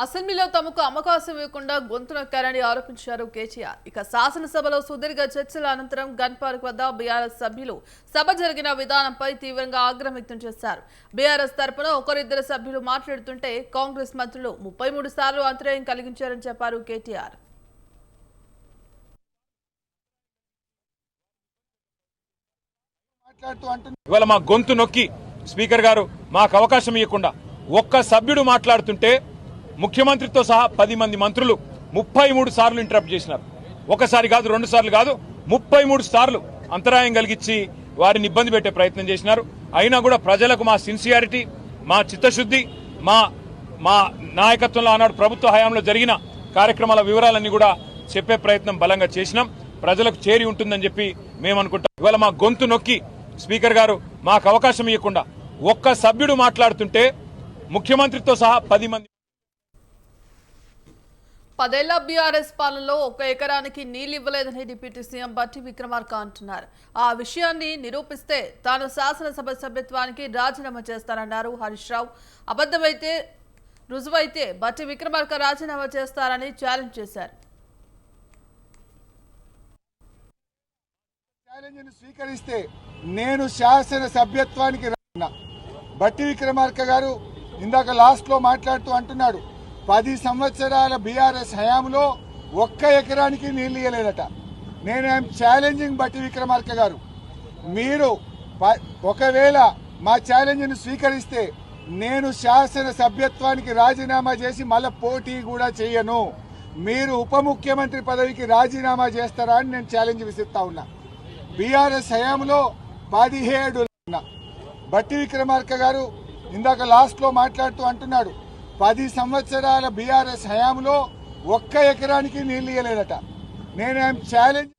అసెంబ్లీలో తమకు అవకాశం ఇవ్వకుండా గొంతు నొక్కారని ఆరోపించారు కేసీఆర్. ఇక శాసనసభలో సుదీర్ఘ చర్చల అనంతరం గన్ పార్క్ వద్ద బీఆర్ఎస్ సభ్యులు సభ జరిగిన విధానంపై తీవ్రంగా ఆగ్రహం వ్యక్తం చేశారు. బీఆర్ఎస్ తరపున ఒకరిద్దరు సభ్యులు మాట్లాడుతుంటే కాంగ్రెస్ మంత్రులు 33 సార్లు అంతరాయం కలిగించారని చెప్పారు కేటీఆర్. ఇవాళ మా గొంతు నొక్కి స్పీకర్ గారు మాకు అవకాశం ఇవ్వకుండా ఒక్క సభ్యుడు మాట్లాడుతుంటే ముఖ్యమంత్రితో సహా 10 మంది మంత్రులు 33 సార్లు ఇంటరప్ట్ చేసినారు. ఒకసారి కాదు, 2 సార్లు కాదు, 33 సార్లు అంతరాయం కలిగించి వారిని ఇబ్బంది పెట్టే ప్రయత్నం చేసినారు. అయినా కూడా ప్రజలకు మా సిన్సియారిటీ, మా చిత్తశుద్ధి, మా నాయకత్వంలో ఆనాడు ప్రభుత్వ హయాంలో జరిగిన కార్యక్రమాల వివరాలన్నీ కూడా చెప్పే ప్రయత్నం బలంగా చేసినాం. ప్రజలకు చేరి ఉంటుందని చెప్పి మేము అనుకుంటాం. ఇవాళ మా గొంతు నొక్కి స్పీకర్ గారు మాకు అవకాశం ఇవ్వకుండా ఒక్క సభ్యుడు మాట్లాడుతుంటే ముఖ్యమంత్రితో సహా 10 మంది. 10 ఏళ్ల బీఆర్ఎస్ పాలనలో 1 ఎకరానికి నీళ్లు ఇవ్వలేదని డిప్యూటీ సీఎం బట్టి విక్రమార్క అంటున్నారు. ఆ విషయాన్ని నిరూపిస్తే తాను శాసనసభ సభ్యత్వానికి రాజీనామా చేస్తారన్నారు హరీష్ రావు. అబద్ధమైతే రుజువైతే బట్టి విక్రమార్క రాజీనామా చేస్తారని ఛాలెంజ్ చేశారు. స్వీకరిస్తే నేను శాసన సభ్యత్వానికి బట్టి విక్రమార్క గారు ఇందాక లాస్ట్ లో మాట్లాడుతూ అంటున్నాడు 10 సంవత్సరాల బీఆర్ఎస్ హయాంలో 1 ఎకరానికి నీళ్లు ఇయ్యలేదట. నేను ఐఎమ్ ఛాలెంజింగ్ బట్టి విక్రమార్క గారు, మీరు ఒకవేళ మా ఛాలెంజ్ను స్వీకరిస్తే నేను శాసన సభ్యత్వానికి రాజీనామా చేసి మళ్ళీ పోటీ కూడా చేయను. మీరు ఉప ముఖ్యమంత్రి పదవికి రాజీనామా చేస్తారా అని నేను ఛాలెంజ్ విసిస్తా ఉన్నా. బీఆర్ఎస్ హయాంలో 17 బట్టి విక్రమార్క గారు ఇందాక లాస్ట్ లో మాట్లాడుతూ అంటున్నాడు 10 సంవత్సరాల బీఆర్ఎస్ హయాంలో 1 ఎకరానికి నీళ్లు ఇయ్యలేదట. నేను ఐఎమ్ ఛాలెంజ్